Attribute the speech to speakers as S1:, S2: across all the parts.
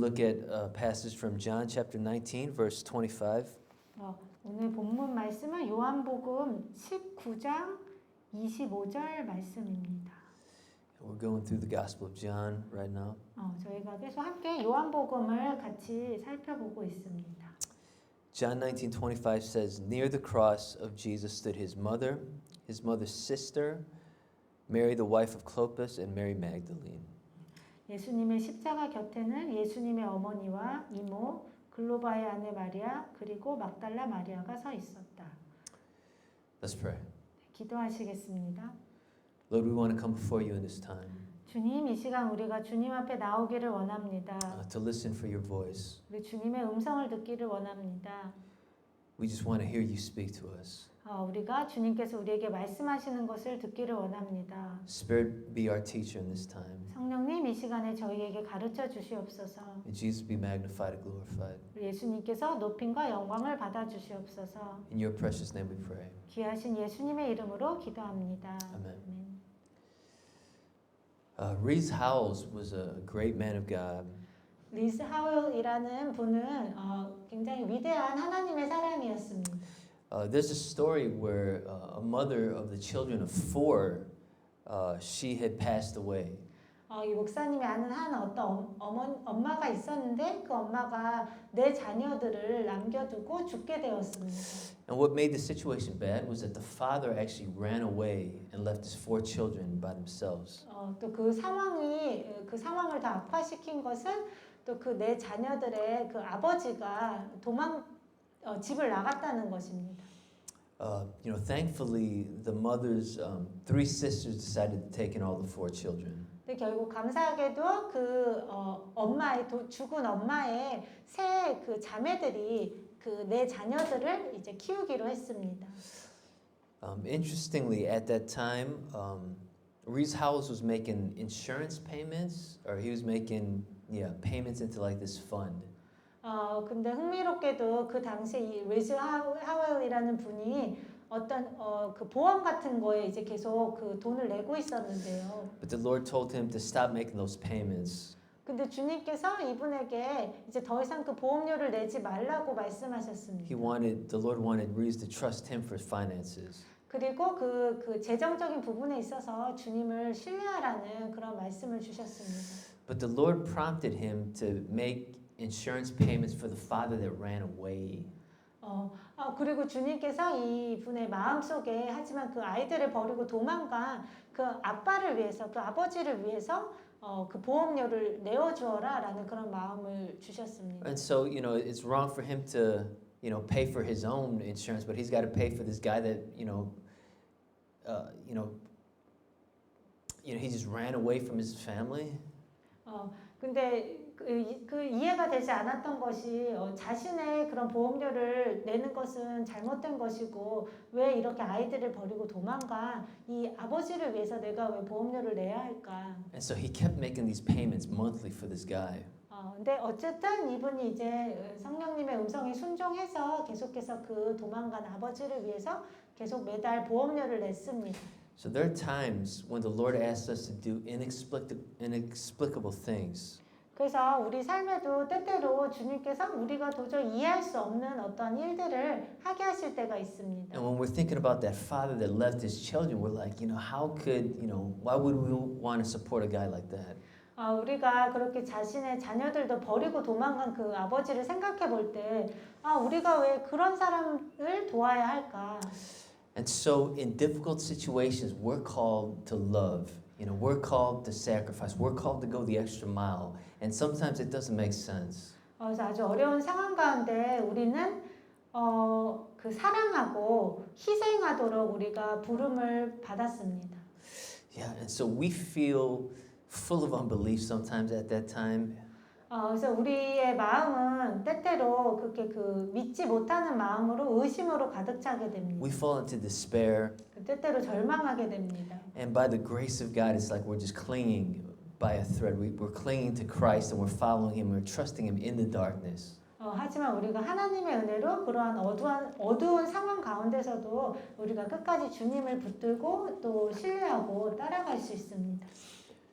S1: look at a passage from John chapter 19, verse 25.
S2: 오늘 본문 말씀은 요한복음 19장 25절 말씀입니다.
S1: We're going through the Gospel of John right now.
S2: 저희가 계속 함께 요한복음을 같이 살펴보고 있습니다.
S1: John 19:25 says, "Near the cross of Jesus stood his mother's sister, Mary the wife of Clopas, and Mary Magdalene."
S2: 예수님의 십자가 곁에는 예수님의 어머니와 이모, 글로바의 아내 마리아, 그리고 막달라 마리아가 서 있었다.
S1: Let's pray.
S2: 기도하시겠습니다.
S1: Lord, we want to come before you in this time
S2: 주님, 이 시간 우리가 주님 앞에 나오기를 원합니다.
S1: to listen for your voice.
S2: 우리 주님의 음성을 듣기를 원합니다.
S1: We just want to hear you speak to us.
S2: 우리가 주님께서 우리에게 말씀하시는 것을 듣기를 원합니다.
S1: Spirit, be our teacher in this time.
S2: 성령님, 이 시간에 저희에게 가르쳐 주시옵소서.
S1: May Jesus be magnified and glorified.
S2: 예수님께서 높임과 영광을 받아 주시옵소서.
S1: In your precious name we pray.
S2: 귀하신 예수님의 이름으로 기도합니다.
S1: 아멘.
S2: 아멘.
S1: Rees Howells was a great man of God.
S2: 리스 하웰이라는 분은 굉장히 위대한 하나님의 사람이었습니다.
S1: There's a story where a mother of the children of four, she had passed away.
S2: 이 목사님이 아는 한 어떤 엄마가 있었는데 그 엄마가 네 자녀들을 남겨두고 죽게 되었습니다.
S1: And what made the situation bad was that the father actually ran away and left his four children by themselves.
S2: 또 그 상황을 더 악화시킨 것은 또 그 네 자녀들의 그 아버지가 집을 나갔다는 것입니다.
S1: Thankfully, the mother's three sisters decided to take in all the four children.
S2: 근데 결국 감사하게도 그 죽은 엄마의 세 그 자매들이 그 네 자녀들을 이제 키우기로 했습니다.
S1: Interestingly, at that time, Rees Howells was making insurance payments, or he was making payments into like this fund.
S2: 근데 흥미롭게도 그 당시에 이 리스 하웰이라는 분이 어떤 그 보험 같은 거에 이제 계속 그 돈을 내고 있었는데요.
S1: But the Lord told him to stop making those payments.
S2: 근데 주님께서 이분에게 이제 더 이상 그 보험료를 내지 말라고 말씀하셨습니다.
S1: The Lord wanted Rees to trust him for his finances.
S2: 그리고 그 재정적인 부분에 있어서 주님을 신뢰하라는 그런 말씀을 주셨습니다.
S1: But the Lord prompted him to make insurance payments for the father that ran away.
S2: 그리고 주님께서 이분의 마음속에 하지만 그 아이들을 버리고 도망간 그 아빠를 위해서 그 아버지를 위해서 그 보험료를 내어주어라라는 그런 마음을 주셨습니다.
S1: And so, it's wrong for him to, pay for his own insurance, but he's got to pay for this guy that, he just ran away from his family.
S2: 근데 그 이해가 되지 않았던 것이 자신의 그런 보험료를 내는 것은 잘못된 것이고 왜 이렇게 아이들을 버리고 도망가 이 아버지를 위해서 내가 왜 보험료를 내야 할까?
S1: And so he kept making these payments monthly for this guy.
S2: 근데 어쨌든 이분이 이제 성령님의 음성에 순종해서 계속해서 그 도망간 아버지를 위해서 계속 매달 보험료를 냈습니다.
S1: So there are times when the Lord asks us to do inexplicable things.
S2: 그래서 우리 삶에도 때때로 주님께서 우리가 도저히 이해할 수 없는 어떤 일들을 하게 하실 때가 있습니다.
S1: And when we're thinking about that father that left his children, we're like, why would we want to support a guy like that?
S2: 우리가 그렇게 자신의 자녀들도 버리고 도망간 그 아버지를 생각해 볼 때, 우리가 왜 그런 사람을 도와야 할까?
S1: And so in difficult situations, we're called to love. We're called to sacrifice. We're called to go the extra mile. And sometimes it doesn't make sense.
S2: 그래서 아주 어려운 상황 가운데 우리는 그 사랑하고 희생하도록 우리가 부름을 받았습니다.
S1: Yeah, and so we feel full of unbelief sometimes at that time.
S2: 그래서 우리의 마음은 때때로 그렇게 그 믿지 못하는 마음으로 의심으로 가득 차게 됩니다.
S1: We fall into despair.
S2: 때때로 절망하게 됩니다.
S1: And by the grace of God, it's like we're just clinging by a thread. We're clinging to Christ and we're following Him. We're trusting Him in the darkness.
S2: 하지만 우리가 하나님의 은혜로 그러한 어두운 상황 가운데서도 우리가 끝까지 주님을 붙들고 또 신뢰하고 따라갈 수 있습니다.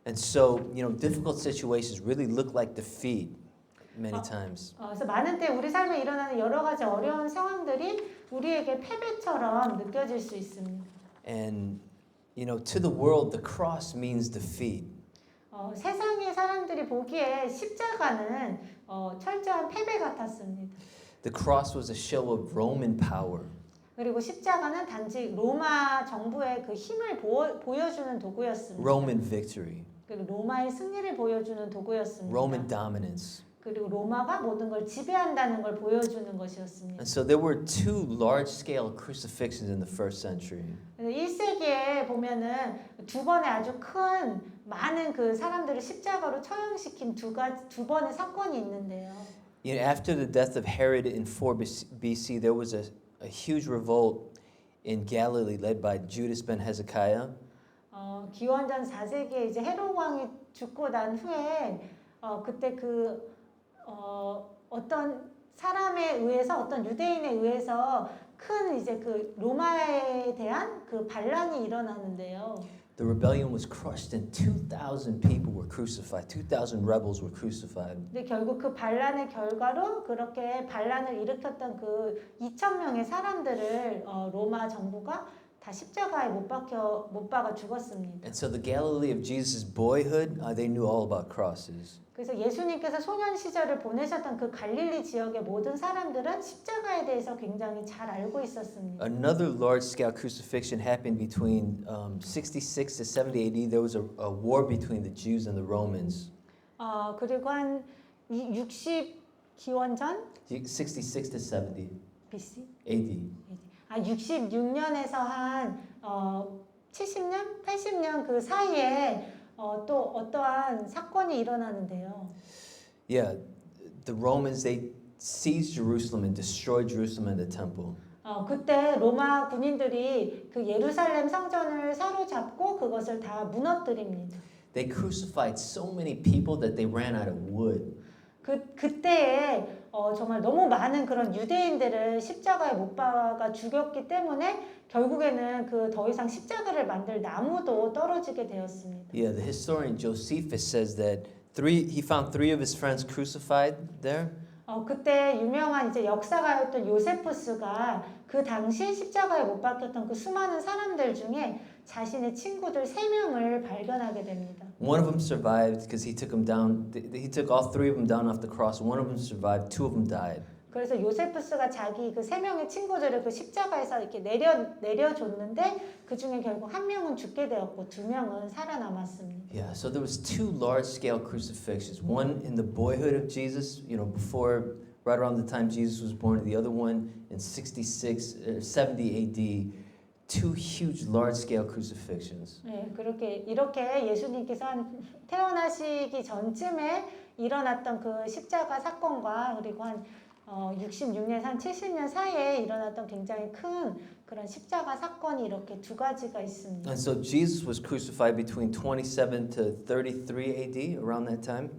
S1: And so, difficult situations really look like defeat. many times.
S2: 그래서 많은 때 우리 삶에 일어나는 여러 가지 어려운 상황들이 우리에게 패배처럼 느껴질 수 있습니다.
S1: And you know, to the world, the cross means defeat.
S2: 세상의 사람들이 보기에 십자가는 철저한 패배 같았습니다.
S1: The cross was a show of Roman power.
S2: 그리고 십자가는 단지 로마 정부의 그 힘을 보여주는 도구였습니다.
S1: Roman victory,
S2: 그리고 로마의 승리를 보여주는 도구였습니다.
S1: Roman dominance.
S2: 그리고 로마가 모든 걸 지배한다는 걸 보여주는 것이었습니다.
S1: And so there were two large-scale crucifixions in the first century.
S2: 1세기에 보면은 두 번의 아주 큰 많은 그 사람들을 십자가로 처형시킨 두 번의 사건이 있는데요.
S1: You know, after the death of Herod in 4 BC, there was a huge revolt in Galilee led by Judas ben Hezekiah.
S2: 기원전 4세기에 이제 헤롯 왕이 죽고 난 후에 그때 어떤 사람에 의해서 어떤 유대인에 의해서 큰 이제 그 로마에 대한 그 반란이 일어나는데요.
S1: The rebellion was crushed and 2,000 people were crucified. 2,000 rebels were crucified.
S2: 근데 결국 그 반란의 결과로 그렇게 반란을 일으켰던 그 2,000명의 사람들을 로마 정부가 다 십자가에 못 박아 죽었습니다.
S1: And so the Galilee of Jesus' boyhood, they knew all about crosses.
S2: 그래서 예수님께서 소년 시절을 보내셨던 그 갈릴리 지역의 모든 사람들은 십자가에 대해서 굉장히 잘 알고 있었습니다.
S1: Another large-scale crucifixion happened between 66 to 70 AD. There was a war between the Jews and the Romans.
S2: 그리고 한 60 기원전
S1: 66 to 70
S2: BC?
S1: AD.
S2: 66년에서 한 70년, 80년 그 사이에 또 어떠한 사건이 일어나는데요.
S1: Yeah, the Romans, they seized Jerusalem and destroyed Jerusalem and the temple.
S2: 그때 로마 군인들이 그 예루살렘 성전을 사로잡고 그것을 다 무너뜨립니다.
S1: They crucified so many people that they ran out of wood.
S2: 그때에 정말 너무 많은 그런 유대인들을 십자가에 못 박아 죽였기 때문에 결국에는 그 더 이상 십자가를 만들 나무도 떨어지게 되었습니다.
S1: Yeah, the historian Josephus says that he found 3 of his friends crucified there.
S2: 그때 유명한 이제 역사가였던 요세푸스가 그 당시 십자가에 못 박혔던 그 수많은 사람들 중에 자신의 친구들 3명을 발견하게 됩니다.
S1: One of them survived because he took them down. He took all 3 of them down off the cross. One of them survived. 2 of them died.
S2: 그래서 요세푸스가 자기 그 3명의 친구들을 그 십자가에서 이렇게 내려줬는데 그 중에 결국 1명은 죽게 되었고 2명은 살아남았습니다.
S1: Yeah, so there was 2 large-scale crucifixions. One in the boyhood of Jesus, you know, right around the time Jesus was born. The other one in 70 AD. 2 huge, large-scale crucifixions.
S2: 네, 이렇게 예수님께서 태어나시기 전쯤에 일어났던 그 십자가 사건과 그리고 한 66년, 한 70년 사이에 일어났던 굉장히 큰 그런 십자가 사건이 이렇게 2가지가 있습니다.
S1: And so Jesus was crucified between 27 to 33 AD, around that time.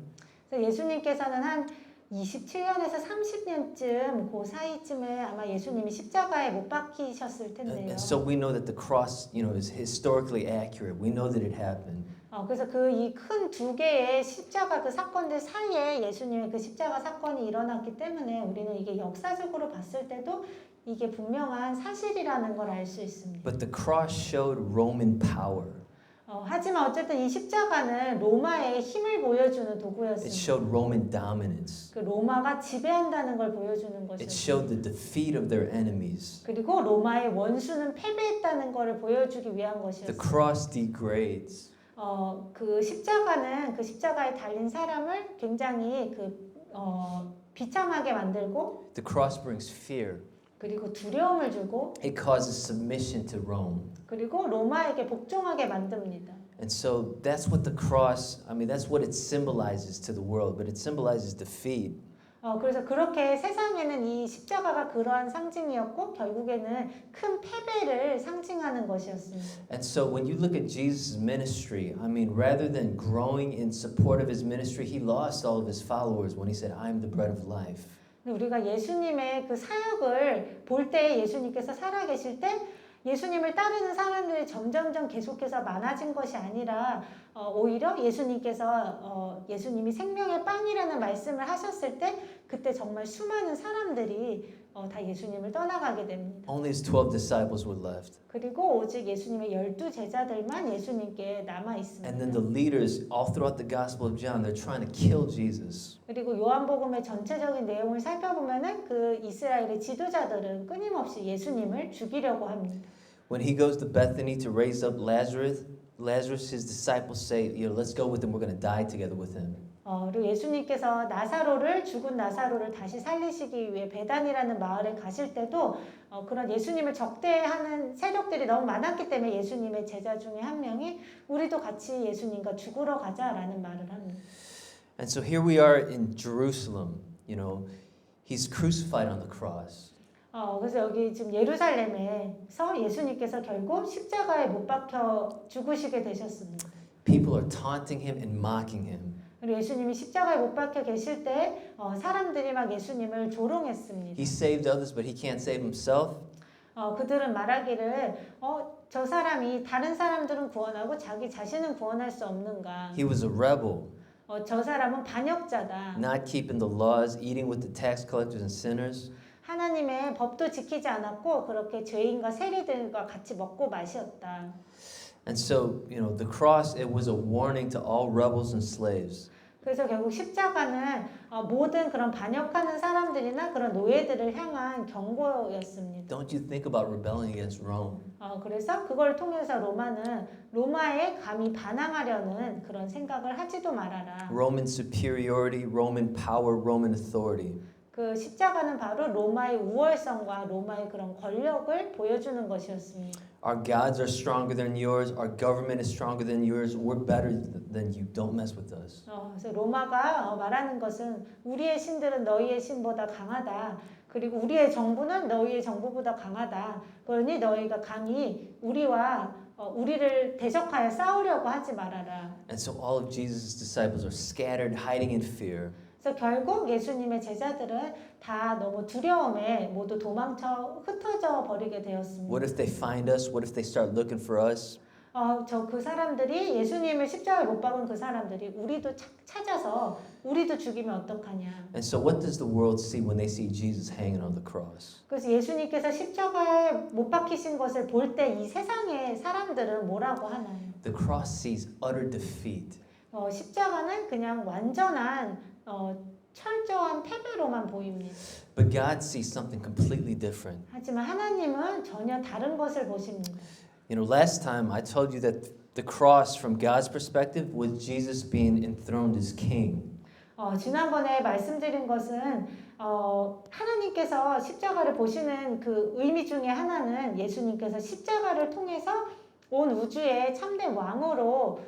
S2: 그래서 예수님께서는 한 27년에서 30년쯤 그 사이쯤에 아마 예수님이 십자가에 못 박히셨을 텐데요.
S1: And so we know that the cross, you know, is historically accurate. We know that it happened.
S2: 그래서 이 큰 2개의 십자가 그 사건들 사이에 예수님의 그 십자가 사건이 일어났기 때문에 우리는 이게 역사적으로 봤을 때도 이게 분명한 사실이라는 걸 알 수 있습니다.
S1: But the cross showed Roman power.
S2: 하지만 어쨌든 이 십자가는 로마의 힘을 보여주는
S1: It
S2: 도구였습니다.
S1: showed Roman dominance.
S2: 그 로마가 지배한다는 걸 보여주는
S1: It
S2: 것이었습니다.
S1: showed the defeat of their enemies.
S2: 그리고 로마의 원수는 패배했다는 것을 보여주기 위한
S1: The
S2: 것이었습니다.
S1: cross degrades.
S2: 그 십자가는 그 십자가에 달린 사람을 굉장히 비참하게 만들고
S1: The cross brings fear.
S2: 그리고 두려움을 주고
S1: It causes submission to Rome.
S2: 그리고 로마에게 복종하게 만듭니다.
S1: And so that's what the cross, I mean, that's what it symbolizes to the world, but it symbolizes defeat.
S2: 그래서 그렇게 세상에는 이 십자가가 그러한 상징이었고 결국에는 큰 패배를 상징하는 것이었습니다.
S1: And so when you look at Jesus' ministry, I mean, rather than growing in support of his ministry, he lost all of his followers when he said, I am the bread of life.
S2: 우리가 예수님의 그 사역을 볼 때 예수님께서 살아계실 때 예수님을 따르는 사람들이 점점점 계속해서 많아진 것이 아니라 오히려 예수님이 생명의 빵이라는 말씀을 하셨을 때 그때 정말 수많은 사람들이 다 예수님을 떠나가게 됩니다.
S1: Only his 12 disciples were left.
S2: 그리고 오직 예수님의 12 제자들만 예수님께 남아 있습니다.
S1: And then the leaders, all throughout the Gospel of John, they're trying to kill Jesus.
S2: 그리고 요한복음의 전체적인 내용을 살펴보면은 그 이스라엘의 지도자들은 끊임없이 예수님을 죽이려고 합니다.
S1: When he goes to Bethany to raise up Lazarus, his disciples say, let's go with him. We're going to die together with him.
S2: 그리고 예수님께서 죽은 나사로를 다시 살리시기 위해 베단이라는 마을에 가실 때도 그런 예수님을 적대하는 세력들이 너무 많았기 때문에 예수님의 제자 중에 한 명이 우리도 같이 예수님과 죽으러 가자라는 말을 합니다.
S1: And so here we are in Jerusalem. He's crucified on the cross.
S2: 그래서 여기 지금 예루살렘에서 예수님께서 결국 십자가에 못 박혀 죽으시게 되셨습니다.
S1: People are taunting him and mocking him.
S2: 그리고 예수님이 십자가에 못 박혀 계실 때 사람들이 막 예수님을 조롱했습니다.
S1: He saved others, but he can't save himself.
S2: 그들은 말하기를 저 사람이 다른 사람들은 구원하고 자기 자신은 구원할 수 없는가?
S1: He was a rebel,
S2: 저 사람은 반역자다.
S1: not keeping the laws, eating with the tax collectors and sinners.
S2: 하나님의 법도 지키지 않았고 그렇게 죄인과 세리들과 같이 먹고 마셨다.
S1: And so, the cross, it was a warning to all rebels and slaves.
S2: 그래서 결국 십자가는 모든 그런 반역하는 사람들이나 그런 노예들을 향한 경고였습니다.
S1: Don't you think about rebelling against Rome.
S2: 그래서 그걸 통해서 로마에 감히 반항하려는 그런 생각을 하지도 말아라.
S1: Roman superiority, Roman power, Roman authority.
S2: 그 십자가는 바로 로마의 우월성과 로마의 그런 권력을 보여주는 것이었습니다.
S1: Our gods are stronger than yours. Our government is stronger than yours. We're better than you. Don't mess with us.
S2: 그래서 로마가 말하는 것은 우리의 신들은 너희의 신보다 강하다. 그리고 우리의 정부는 너희의 정부보다 강하다. 그러니 너희가 감히 우리를 대적하여 싸우려고 하지 말아라.
S1: And so all of Jesus' disciples are scattered, hiding in fear.
S2: 그래서 결국 예수님의 제자들은 다 너무 두려움에 모두 흩어져 버리게 되었습니다.
S1: What if they find us? What if they start looking for us?
S2: 그 사람들이 예수님을 십자가에 못 박은 그 사람들이 우리도 찾아서 우리도 죽이면 어떡하냐.
S1: And so what does the world see when they see Jesus hanging on the cross?
S2: 그래서 예수님께서 십자가에 못 박히신 것을 볼 때 이 세상의 사람들은 뭐라고 하나요?
S1: The cross sees utter defeat.
S2: 십자가는 그냥 완전한 철저한 패배로만 보입니다.
S1: But God sees something completely different.
S2: 하지만 하나님은 전혀 다른 것을 보십니다.
S1: Last time I told you that the cross from God's perspective was Jesus being enthroned as king.
S2: 지난번에 말씀드린 것은 하나님께서 십자가를 보시는 그 의미 중에 하나는 예수님께서 십자가를 통해서 온 우주의 참된 왕으로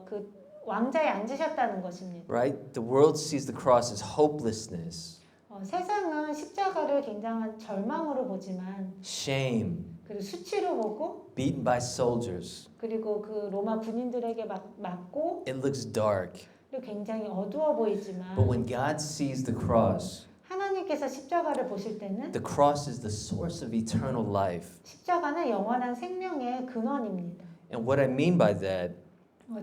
S2: 그 왕자에 앉으셨다는 것입니다.
S1: Right? The world sees the cross as hopelessness,
S2: 세상은 십자가를 굉장한 절망으로 보지만
S1: shame,
S2: 그리고 수치로 보고
S1: beaten by soldiers.
S2: 그리고 그 로마 군인들에게 맞고
S1: It looks dark.
S2: 그리고 굉장히 어두워 보이지만
S1: But when God sees the cross,
S2: 하나님께서 십자가를 보실 때는
S1: the cross is the source of eternal life.
S2: 십자가는 영원한 생명의 근원입니다.
S1: And what I mean by that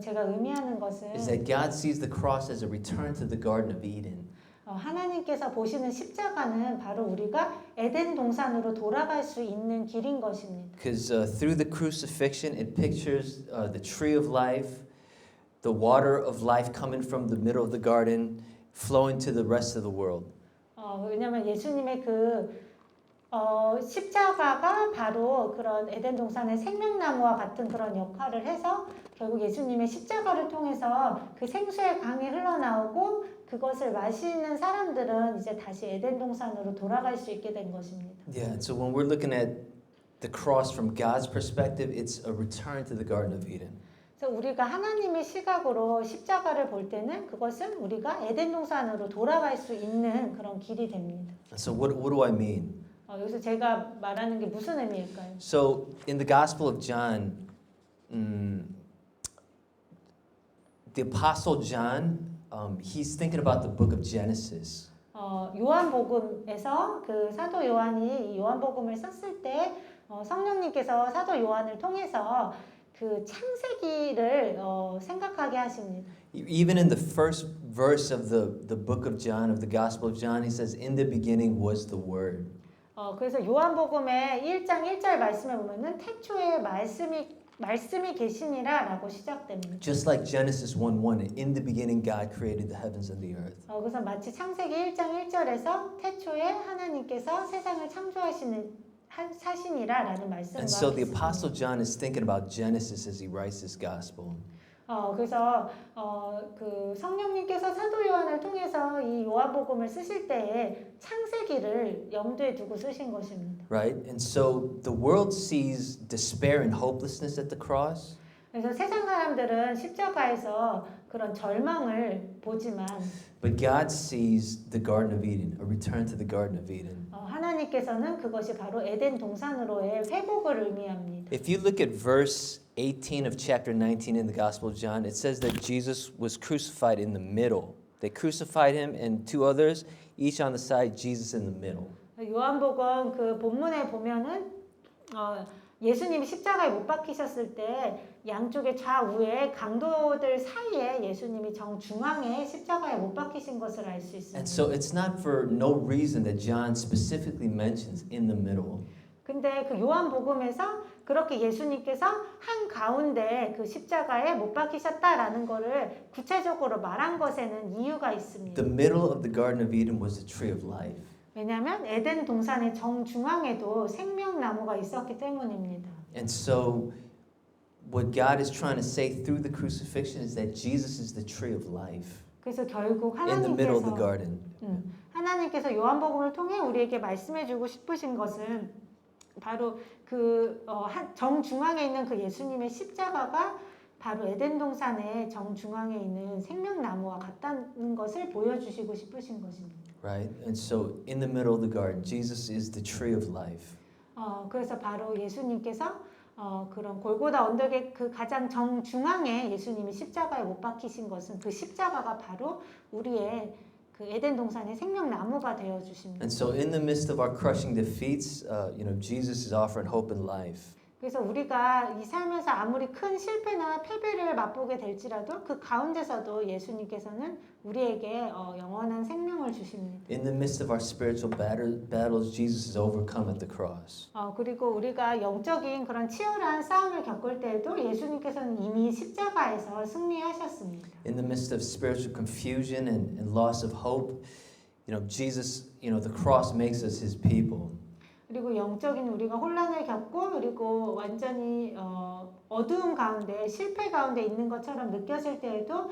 S2: 제가 의미하는 것은
S1: is that God sees the cross as a return to the Garden of Eden.
S2: 하나님께서 보시는 십자가는 바로 우리가 에덴 동산으로 돌아갈 수 있는 길인 것입니다.
S1: Because through the crucifixion, it pictures the tree of life, the water of life coming from the middle of the garden, flowing to the rest of the world.
S2: 왜냐하면 예수님의 십자가가 바로 그런 에덴 동산의 생명나무와 같은 그런 역할을 해서 결국 예수님의 십자가를 통해서 그 생수의 강이 흘러나오고 그것을 마시는 사람들은 이제 다시 에덴 동산으로 돌아갈 수 있게 된 것입니다.
S1: Yeah, so when we're looking at the cross from God's perspective, it's a return to the Garden of Eden.
S2: 그래서 우리가 하나님의 시각으로 십자가를 볼 때는 그것은 우리가 에덴 동산으로 돌아갈 수 있는 그런 길이 됩니다.
S1: So what do I mean?
S2: 여기서 제가 말하는 게 무슨 의미일까요?
S1: So in the Gospel of John, the Apostle John, he's thinking about the book of Genesis.
S2: 요한복음에서 그 사도 요한이 이 요한복음을 썼을 때 성령님께서 사도 요한을 통해서 그 창세기를 생각하게 하십니다.
S1: Even in the first verse of the book of John, of the Gospel of John, he says, "In the beginning was the Word."
S2: 그래서 요한복음의 1장 1절 말씀에 보면은 태초에 말씀이 계시니라라고 시작됩니다.
S1: Just like Genesis 1:1, in the beginning God created the heavens and the earth.
S2: 그래서 마치 창세기 1장 1절에서 태초에 하나님께서 세상을 사시니라라는 말씀과
S1: And so the
S2: 비슷합니다.
S1: Apostle John is thinking about Genesis as he writes this gospel.
S2: 그래서 그 성령님께서 사도 요한을 통해서 이 요한복음을 쓰실 때에 창세기를 염두에 두고 쓰신 것입니다.
S1: Right? And so the world sees despair and hopelessness at the cross,
S2: 그래서 세상 사람들은 십자가에서 그런 절망을 보지만
S1: but God sees the Garden of Eden, a return to the Garden of Eden.
S2: 하나님께서는 그것이 바로 에덴 동산으로의 회복을 의미합니다.
S1: If you look at verse 18 of chapter 19 in the Gospel of John, it says that Jesus was crucified in the middle. They crucified him and two others, each on the side, Jesus in the middle.
S2: 요한복음 그 본문에 보면은 예수님이 십자가에 못 박히셨을 때 양쪽의 좌우에 강도들 사이에 예수님이 정중앙에 십자가에 못 박히신 것을 알 수 있습니다.
S1: And so it's not for no reason that John specifically mentions in the middle.
S2: 근데 그 요한복음에서 그렇게 예수님께서 한 가운데 그 십자가에 못 박히셨다라는 거를 구체적으로 말한 것에는 이유가 있습니다.
S1: The middle of the Garden of Eden was the tree of life.
S2: 왜냐하면 에덴 동산의 정중앙에도 생명나무가 있었기 때문입니다.
S1: And so what God is trying to say through the crucifixion is that Jesus is the tree of life
S2: 그래서 결국
S1: in the middle of the
S2: 하나님께서
S1: garden.
S2: 하나님께서 요한복음을 통해 우리에게 말씀해주고 싶으신 것은 바로 그 정중앙에 있는 그 예수님의 십자가가 바로 에덴 동산의 정중앙에 있는 생명나무와 같다는 것을 보여주시고 싶으신 것입니다.
S1: Right? And so in the middle of the garden, Jesus is the tree of life.
S2: 그래서 바로 예수님께서 그런 골고다 언덕의 그 가장 정중앙에 예수님이 십자가에 못 박히신 것은 그 십자가가 바로 우리의 그 에덴 동산의 생명나무가 되어 주십니다.
S1: And so in the midst of our crushing defeats, Jesus is offering hope and life.
S2: 그래서 우리가 이 삶에서 아무리 큰 실패나 패배를 맛보게 될지라도 그 가운데서도 예수님께서는 우리에게 영원한 생명을 주십니다.
S1: In the midst of our spiritual battles, Jesus is overcome at the cross.
S2: 그리고 우리가 영적인 그런 치열한 싸움을 겪을 때에도 예수님께서는 이미 십자가에서 승리하셨습니다.
S1: In the midst of spiritual confusion and loss of hope, Jesus, the cross makes us his people.
S2: 그리고 영적인 우리가 혼란을 겪고 그리고 완전히 어두움 가운데 실패 가운데 있는 것처럼 느껴질 때에도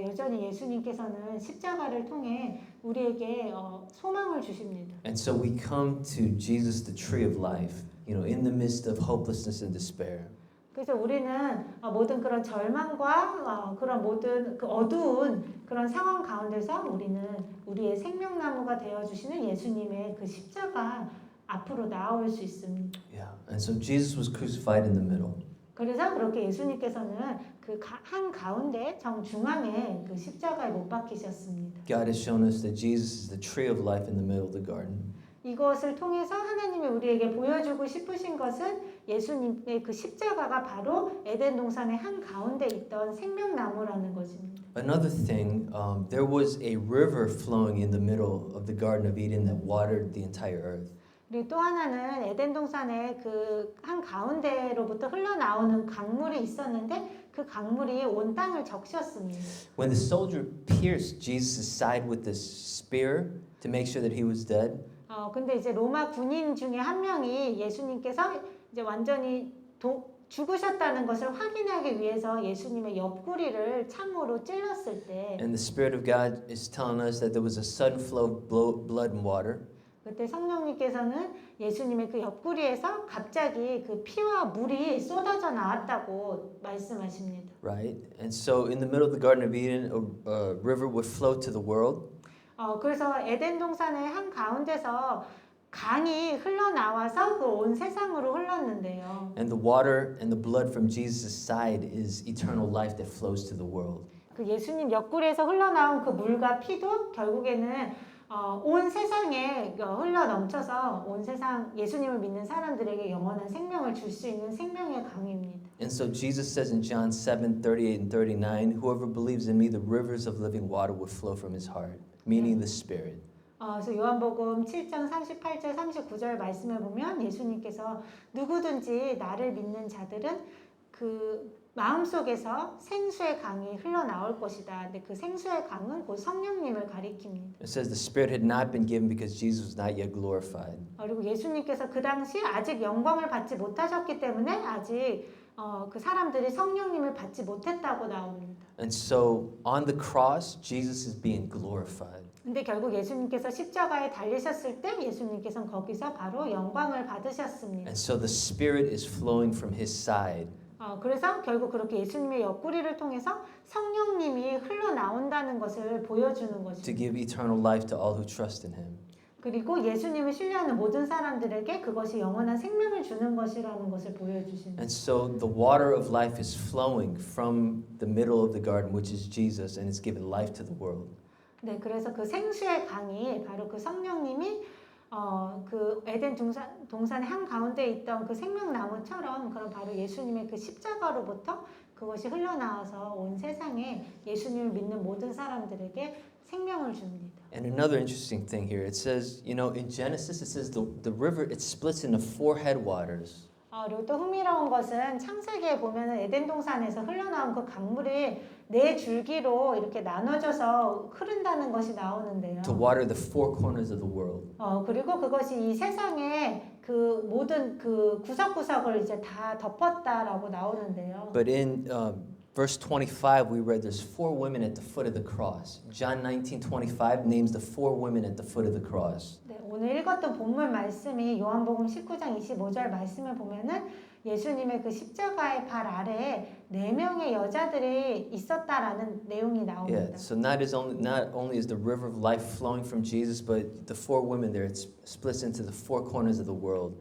S2: 여전히 예수님께서는 십자가를 통해 우리에게 소망을 주십니다.
S1: And so we come to Jesus, the tree of life, in the midst of hopelessness and despair.
S2: 그래서 우리는 모든 그런 절망과 그런 모든 그 어두운 그런 상황 가운데서 우리는 우리의 생명나무가 되어 주시는 예수님의 그 십자가 앞으로 나아올 수 있습니다.
S1: Yeah. And so Jesus was crucified in the middle.
S2: 그래서 그렇게 예수님께서는 그 한 가운데 정중앙에 그 십자가에 못 박히셨습니다.
S1: God has shown us that Jesus is the tree of life in the middle of the garden.
S2: 이것을 통해서 하나님이 우리에게 보여주고 싶으신 것은 예수님의 그 십자가가 바로 에덴 동산의 한 가운데 있던 생명나무라는 것입니다.
S1: Another thing, there was a river flowing in the middle of the Garden of Eden that watered the entire earth.
S2: 그리고 또 하나는 에덴 동산의 그 한 가운데로부터 흘러나오는 강물이 있었는데 그 강물이 온 땅을 적셨습니다.
S1: When the soldier pierced Jesus' side with the spear to make sure that he was dead,
S2: 근데 이제 로마 군인 중에 한 명이 예수님께서 이제 완전히 죽으셨다는 것을 확인하기 위해서 예수님의 옆구리를 창으로 찔렀을 때
S1: and the Spirit of God is telling us that there was a sudden flow of blood and water.
S2: 그때 성령님께서는 예수님의 그 옆구리에서 갑자기 그 피와 물이 쏟아져 나왔다고 말씀하십니다.
S1: Right? And so in the middle of the Garden of Eden, a river would flow to the world.
S2: 그래서 에덴 동산의 한 가운데서 강이 흘러나와서 그 온 세상으로 흘렀는데요.
S1: And the water and the blood from Jesus' side is eternal life that flows to the world.
S2: 그 예수님 옆구리에서 흘러나온 그 물과 피도 결국에는 온 세상에 흘러 넘쳐서 온 세상 예수님을 믿는 사람들에게 영원한 생명을 줄 수 있는 생명의 강입니다.
S1: And so Jesus says in John 7:38 and 39, whoever believes in me, the rivers of living water will flow from his heart, meaning the Spirit.
S2: 그래서 요한복음 7장 38절 39절 말씀을 보면 예수님께서 누구든지 나를 믿는 자들은 그 마음속에서 생수의 강이 흘러나올 것이다. 근데 그 생수의 강은 곧 성령님을 가리킵니다.
S1: It says the Spirit had not been given because Jesus was not yet glorified.
S2: 그리고 예수님께서 그 당시 아직 영광을 받지 못하셨기 때문에 아직 그 사람들이 성령님을 받지 못했다고 나옵니다.
S1: And so on the cross, Jesus is being glorified.
S2: 근데 결국 예수님께서 십자가에 달리셨을 때 예수님께서는 거기서 바로 영광을 받으셨습니다.
S1: And so the Spirit is flowing from his side.
S2: 그래서 결국 그렇게 예수님의 옆구리를 통해서 성령님이 흘러나온다는 것을 보여주는
S1: To
S2: 것입니다.
S1: give eternal life to all who trust in him.
S2: 그리고 예수님을 신뢰하는 모든 사람들에게 그것이 영원한 생명을 주는 것이라는 것을 보여주십니다.
S1: And so the water of life is flowing from the middle of the garden, which is Jesus, and it's given life to the world.
S2: 네, 그래서 그 생수의 강이 바로 그 성령님이 그 에덴 동산의 한 가운데 있던 그 생명나무처럼 그런 바로 예수님의 그 십자가로부터 그것이 흘러나와서 온 세상에 예수님을 믿는 모든 사람들에게 생명을 줍니다.
S1: And another interesting thing here, it says, you know, in Genesis, it says the river, it splits into 4 headwaters.
S2: 그리고 또 흥미로운 것은 창세기에 보면은 에덴 동산에서 흘러나온 그 강물이 4줄기로 이렇게 나눠져서 흐른다는 것이 나오는데요.
S1: To water the 4 corners of the world.
S2: 그리고 그것이 이 세상의 그 모든 그 구석구석을 이제 다 덮었다라고 나오는데요.
S1: But in verse 25, we read there's 4 women at the foot of the cross. John 19:25 names the 4 women at the foot of the cross.
S2: 네, 오늘 읽었던 본문 말씀이 요한복음 19장 25절 말씀을 보면은 예수님의 그 십자가의 발 아래에 4명의 여자들이 있었다라는 내용이 나옵니다.
S1: Yeah, so not only is the river of life flowing from Jesus, but the 4 women there, it splits into the 4 corners of the world.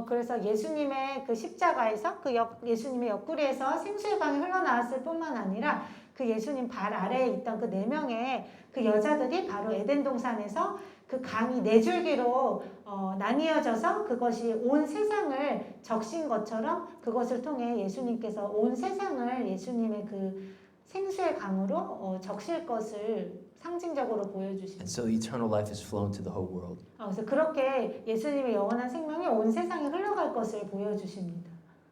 S2: 그래서 예수님의 그 십자가에서 예수님의 옆구리에서 생수의 강이 흘러나왔을 뿐만 아니라 그 예수님 발 아래에 있던 그 4명의 그 여자들이 바로 에덴 동산에서 그 강이 4줄기로 나뉘어져서 그것이 온 세상을 적신 것처럼 그것을 통해 예수님께서 온 세상을 예수님의 그 생수의 강으로 적실 것을 상징적으로 보여주십니다.
S1: And so eternal life is flowing to the whole world.
S2: 그래서 그렇게 예수님의 영원한 생명이 온 세상에 흘러갈 것을 보여주십니다.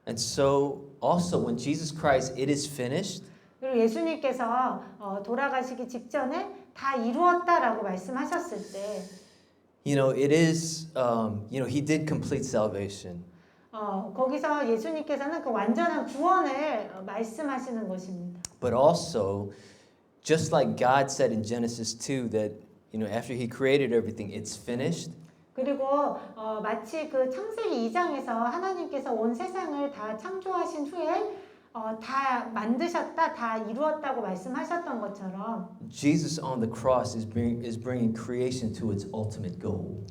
S1: And so also when Jesus Christ, it is finished,
S2: 그리고 예수님께서 돌아가시기 직전에 다 이루었다라고 말씀하셨을 때,
S1: you know, it is, he did complete salvation.
S2: 거기서 예수님께서는 그 완전한 구원을 말씀하시는 것입니다.
S1: But also, just like God said in Genesis 2 that, after he created everything, it's finished.
S2: 그리고 마치 그 창세기 2장에서 하나님께서 온 세상을 다 창조하신 후에 다 만드셨다, 다 이루었다고 말씀하셨던 것처럼
S1: Jesus on the cross is bringing creation to its ultimate goal.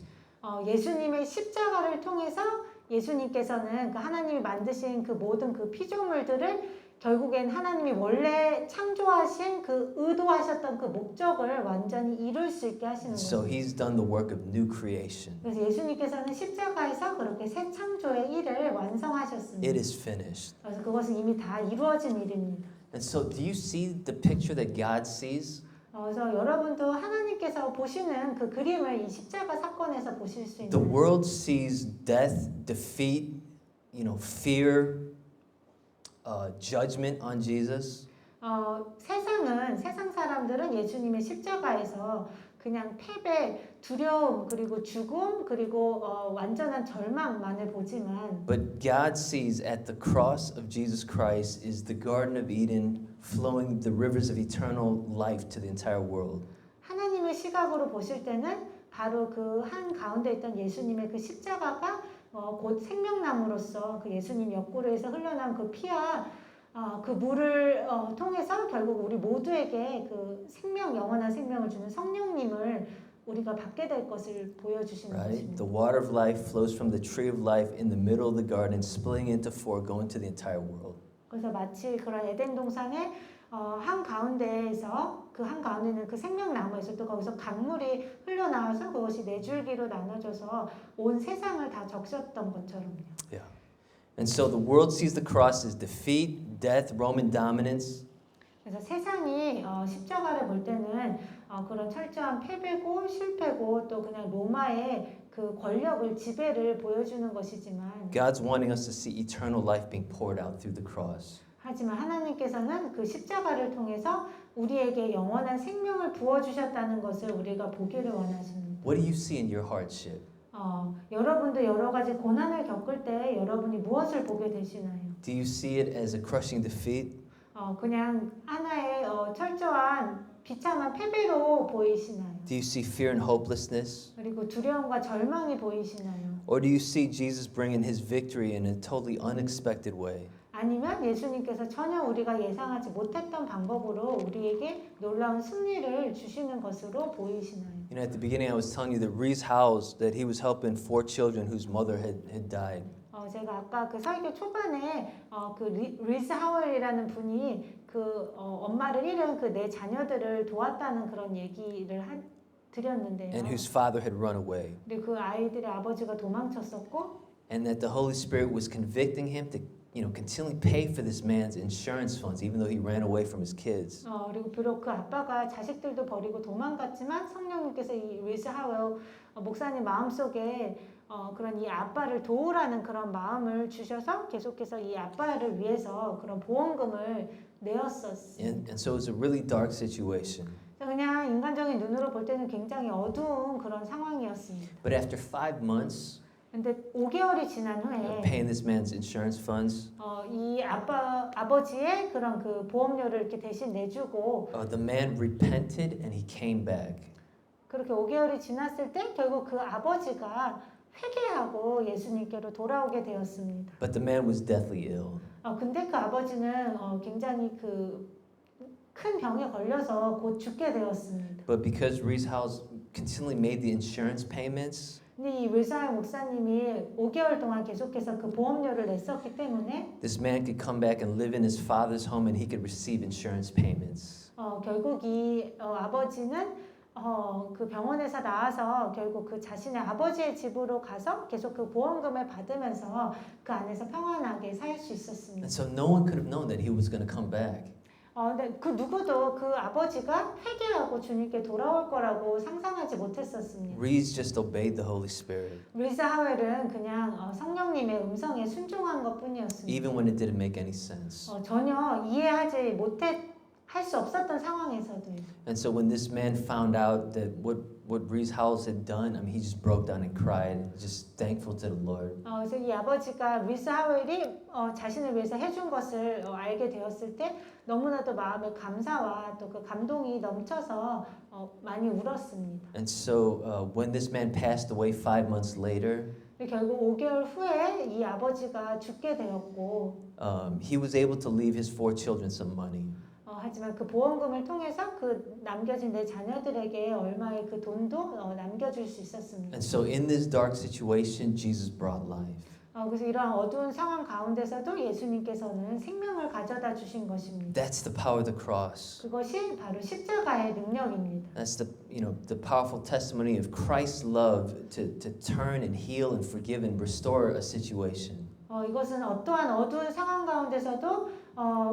S2: 예수님의 십자가를 통해서 예수님께서는 그 하나님이 만드신 그 모든 그 피조물들을 결국엔 하나님이 원래 창조하신 그 의도하셨던 그 목적을 완전히 이룰 수 있게 하시는
S1: So
S2: 거예요.
S1: he's done the work of new creation.
S2: 그래서 예수님께서는 십자가에서 그렇게 새 창조의 일을 완성하셨습니다.
S1: It is finished.
S2: 그래서 그것은 이미 다 이루어진 일입니다.
S1: And so do you see the picture that God sees?
S2: 그래서 여러분도 하나님께서 보시는 그 그림을 이 십자가 사건에서 보실 수
S1: The
S2: 있는
S1: world sees death, defeat, fear, judgment on Jesus.
S2: 세상 사람들은 예수님의 십자가에서 그냥 패배, 두려움, 그리고 죽음, 그리고 완전한 절망만을 보지만
S1: But God sees at the cross of Jesus Christ is the Garden of Eden flowing the rivers of eternal life to the entire world.
S2: 하나님의 시각으로 보실 때는 바로 그 한 가운데 있던 예수님의 그 십자가가 곧 생명나무로서 그 예수님 옆구리에서 흘러나온 그 피와 그 물을 통해서 결국 우리 모두에게 그 영원한 생명을 주는 성령님을 우리가 받게 될 것을 보여주시는
S1: Right?
S2: 것입니다.
S1: The water of life flows from the tree of life in the middle of the garden, splitting into 4, going to the entire world.
S2: 그래서 마치 그런 에덴 동산에 한 가운데에서 그 한 가운데는 그 생명나무에서 또 거기서 강물이 흘러나와서 그것이 네 줄기로 나눠져서 온 세상을 다 적셨던 것처럼요.
S1: Yeah. And so the world sees the cross as defeat, death, Roman dominance.
S2: 그래서 세상이 십자가를 볼 때는 그런 철저한 패배고 실패고 또 그냥 로마의 그 권력을 지배를 보여주는 것이지만
S1: God's wanting us to see eternal life being poured out through the cross.
S2: 하지만 하나님께서는 그 십자가를 통해서 우리에게 영원한 생명을 부어주셨다는 것을 우리가 보기를 원하십니다.
S1: What do you see in your hardship?
S2: 여러분도 여러 가지 고난을 겪을 때 여러분이 무엇을 보게 되시나요?
S1: Do you see it as a crushing defeat?
S2: 그냥 하나의 철저한 비참한 패배로 보이시나요?
S1: Do you see fear and hopelessness?
S2: 그리고 두려움과 절망이 보이시나요?
S1: Or do you see Jesus bringing his victory in a totally unexpected way?
S2: 아니면 예수님께서 전혀 우리가 예상하지 못했던 방법으로 우리에게 놀라운 승리를 주시는 것으로 보이시나요?
S1: You know, at the beginning I was telling you that Rees Howells, that he was helping 4 children whose mother had died.
S2: 제가 아까 그 설교 초반에 그 리스 하웰이라는 분이 그 엄마를 잃은 그 네 자녀들을 도왔다는 그런 얘기를 드렸는데요.
S1: And whose father had run away.
S2: 그리고 그 아이들의 아버지가 도망쳤었고,
S1: And that the Holy Spirit was convicting him to, continually pay for this man's insurance funds, even though he ran away from his kids.
S2: 그리고 비록 그 아빠가 자식들도 버리고 도망갔지만 성령님께서 이 리스 하웰 목사님 마음속에 그런 이 아빠를 도우라는 그런 마음을 주셔서 계속해서 이 아빠를 위해서 그런 보험금을 내었었어요.
S1: And so it was a really dark situation.
S2: 그냥 인간적인 눈으로 볼 때는 굉장히 어두운 그런 상황이었습니다.
S1: But after 5 months
S2: 근데 5개월이 지난
S1: of
S2: 후에
S1: paying this man's insurance funds,
S2: 이 아버지의 그런 그 보험료를 이렇게 대신 내주고
S1: the man repented and he came back.
S2: 그렇게 5개월이 지났을 때 결국 그 아버지가 회개하고 예수님께로 돌아오게 되었습니다.
S1: But the man was deathly ill.
S2: 근데 그 아버지는 굉장히 큰 병에 걸려서 곧 죽게 되었습니다.
S1: But because Rees Howells continually made the insurance payments,
S2: 근데 이 윌사의 목사님이 5개월 동안 계속해서 그 보험료를 냈었기 때문에
S1: this man could come back and live in his father's home and he could receive insurance payments.
S2: 결국 이 아버지는 그 병원에서 나와서 결국 그 자신의 아버지의 집으로 가서 계속 그 보험금을 받으면서 그 안에서 평안하게 살 수 있었습니다.
S1: And so no one could have known that he was going to come back.
S2: 근데 그 누구도 그 아버지가 회개하고 주님께 돌아올 거라고 상상하지 못했었습니다.
S1: Rees just obeyed the Holy Spirit,
S2: 리스 하웰은 그냥 성령님의 음성에 순종한 것뿐이었습니다.
S1: even when it didn't make any sense.
S2: 전혀 이해하지 할 수 없었던 상황에서도요.
S1: And so when this man found out that what Rees Howells had done, I mean, he just broke down and cried, just thankful to the Lord.
S2: 그래서 이 아버지가 리스 하웰이 자신을 위해서 해준 것을 알게 되었을 때 너무나도 마음의 감사와 또 그 감동이 넘쳐서 많이 울었습니다.
S1: And so when this man passed away 5 months later,
S2: 결국 5개월 후에 이 아버지가 죽게 되었고,
S1: he was able to leave his 4 children some money.
S2: 하지만 그 보험금을 통해서 그 남겨진 내 자녀들에게 얼마의 그 돈도 남겨줄 수 있었습니다.
S1: And so in this dark situation, Jesus brought life.
S2: 그래서 이러한 어두운 상황 가운데서도 예수님께서는 생명을 가져다 주신 것입니다.
S1: That's the power of the cross.
S2: 그것이 바로 십자가의 능력입니다.
S1: That's the powerful testimony of Christ's love to turn and heal and forgive and restore a situation.
S2: 이것은 어떠한 어두운 상황 가운데서도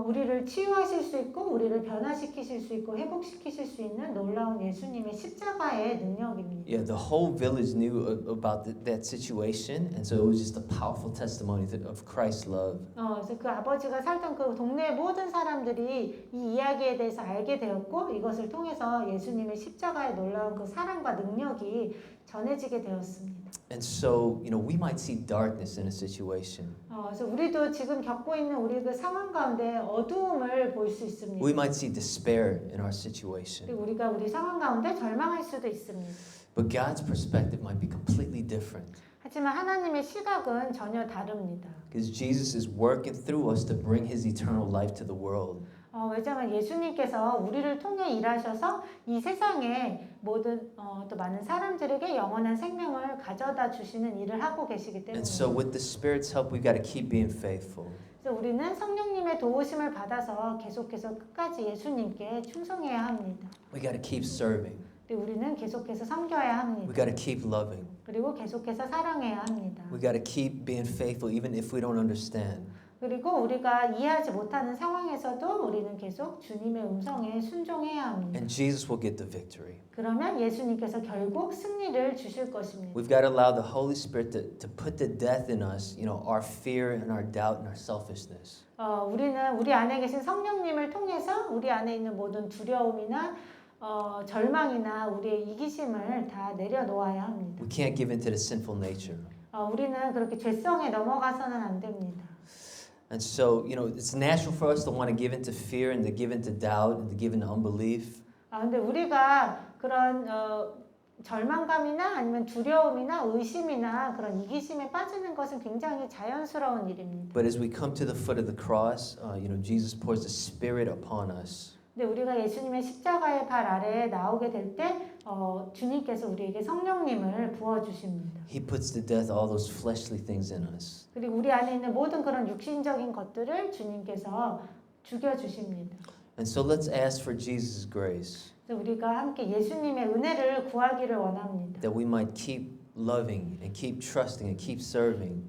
S2: 우리를 치유하실 수 있고 우리를 변화시키실 수 있고 회복시키실 수 있는 놀라운 예수님의 십자가의 능력입니다.
S1: Yeah, the whole village knew about that situation, and so it was just a powerful testimony of Christ's love.
S2: 그래서 그 아버지가 살던 그 동네 모든 사람들이 이 이야기에 대해서 알게 되었고 이것을 통해서 예수님의 십자가의 놀라운 그 사랑과 능력이 전해지게 되었습니다.
S1: And so, we might see darkness in a situation.
S2: 그래서 우리도 지금 겪고 있는 우리 그 상황 가운데 어두움을 볼 수 있습니다.
S1: We might see despair in our situation.
S2: 그리고 우리가 우리 상황 가운데 절망할 수도 있습니다.
S1: But God's perspective might be completely different.
S2: 하지만 하나님의 시각은 전혀 다릅니다.
S1: Because Jesus is working through us to bring His eternal life to the world.
S2: 왜냐하면 예수님께서 우리를 통해 일하셔서 이 세상에 모든 또 많은 사람들에게 영원한 생명을 가져다 주시는 일을 하고 계시기
S1: And so
S2: 때문입니다.
S1: with the Spirit's help, we got to keep being faithful.
S2: 그래서 우리는 성령님의 도우심을 받아서 계속해서 끝까지 예수님께 충성해야 합니다.
S1: We got to keep serving.
S2: 그리고 우리는 계속해서 섬겨야
S1: We
S2: 합니다.
S1: got to keep loving.
S2: 그리고 계속해서 사랑해야 합니다.
S1: We got to keep being faithful even if we don't understand.
S2: 그리고 우리가 이해하지 못하는 상황에서도 우리는 계속 주님의 음성에 순종해야 합니다.
S1: And Jesus will get the victory.
S2: 그러면 예수님께서 결국 승리를 주실 것입니다.
S1: We've got to allow the Holy Spirit to put to death in us, our fear and our doubt and our selfishness.
S2: 우리는 우리 안에 계신 성령님을 통해서 우리 안에 있는 모든 두려움이나 절망이나 우리의 이기심을 다 내려놓아야 합니다.
S1: We can't give in to the sinful nature.
S2: 우리는 그렇게 죄성에 넘어가서는 안 됩니다.
S1: And so, it's natural for us to want to give in to fear and to give in to doubt and to give in to unbelief.
S2: 근데 우리가 그런 절망감이나 아니면 두려움이나 의심이나 그런 이기심에 빠지는 것은 굉장히 자연스러운 일입니다.
S1: But as we come to the foot of the cross, Jesus pours the Spirit upon us.
S2: 근데 우리가 예수님의 십자가의 발 아래에 나오게 될 때 주님께서 우리에게 성령님을 부어주십니다.
S1: He puts to death all those fleshly things in us.
S2: 그리고 우리 안에 있는 모든 그런 육신적인 것들을 주님께서 죽여주십니다.
S1: And so let's ask for Jesus' grace
S2: 그래서 우리가 함께 예수님의 은혜를 구하기를 원합니다.
S1: that we might keep loving and keep trusting and keep serving.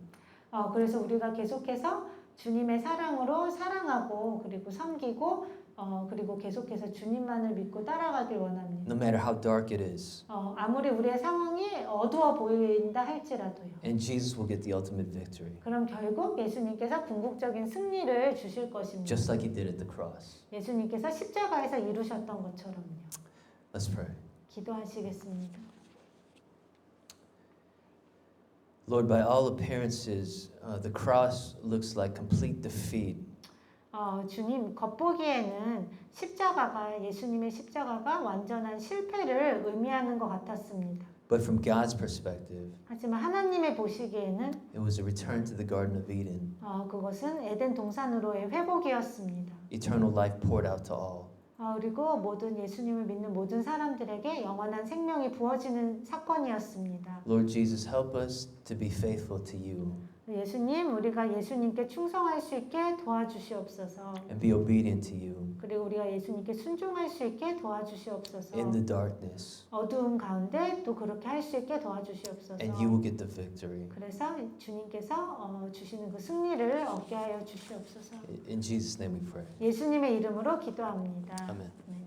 S2: 그래서 우리가 계속해서 주님의 사랑으로 사랑하고 그리고 섬기고 그리고 계속해서 주님만을 믿고 따라가길 원합니다.
S1: No matter how dark it is.
S2: 아무리 우리의 상황이 어두워 보인다 할지라도요.
S1: And Jesus will get the ultimate victory,
S2: 그럼 결국 예수님께서 궁극적인 승리를 주실 것입니다.
S1: just like He did at the cross.
S2: 예수님께서 십자가에서 이루셨던 것처럼요.
S1: Let's pray.
S2: 기도하시겠습니다.
S1: Lord, by all appearances, the cross looks like complete defeat.
S2: 주님 겉보기에는 예수님의 십자가가 완전한 실패를 의미하는 것 같았습니다.
S1: But from God's perspective,
S2: 하지만 하나님의 보시기에는
S1: it was a return to the Garden of Eden,
S2: 그것은 에덴 동산으로의 회복이었습니다.
S1: eternal life poured out to all.
S2: 그리고 모든 예수님을 믿는 모든 사람들에게 영원한 생명이 부어지는 사건이었습니다.
S1: Lord Jesus, help us to be faithful to you
S2: 예수님, 우리가 예수님께 충성할 수 있게 도와주시옵소서.
S1: and be obedient to you
S2: 그리고 우리가 예수님께 순종할 수 있게 도와주시옵소서.
S1: in the darkness,
S2: 어두운 가운데 또 그렇게 할 수 있게 도와주시옵소서.
S1: and you will get the victory.
S2: 그래서 주님께서 주시는 그 승리를 얻게 하여 주시옵소서.
S1: In Jesus' name we pray.
S2: 예수님의 이름으로 기도합니다.
S1: Amen.
S2: 네.